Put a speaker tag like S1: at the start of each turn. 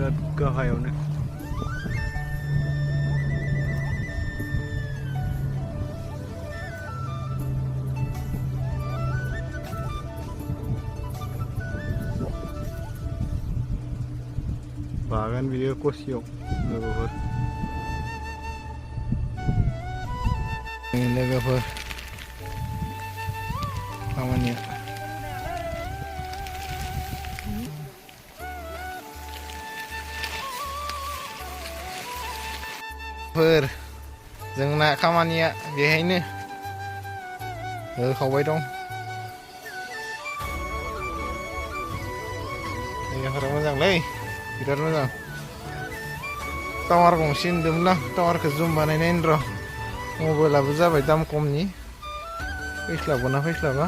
S1: बिराद गाहायावनो बागान बियो कसियाव लोगोफोर खामानिया जोंना खामानिया बेहायनो होखावबाय दं जायगाफोरा मोजांलै बिराद मोजां टावार गंसे नुदोंमोन आं टावारखौ जुम बानायनायनि र' मबाइलाबो जाबाय दाम खमनि फैस्लाबगोना फैस्लाबा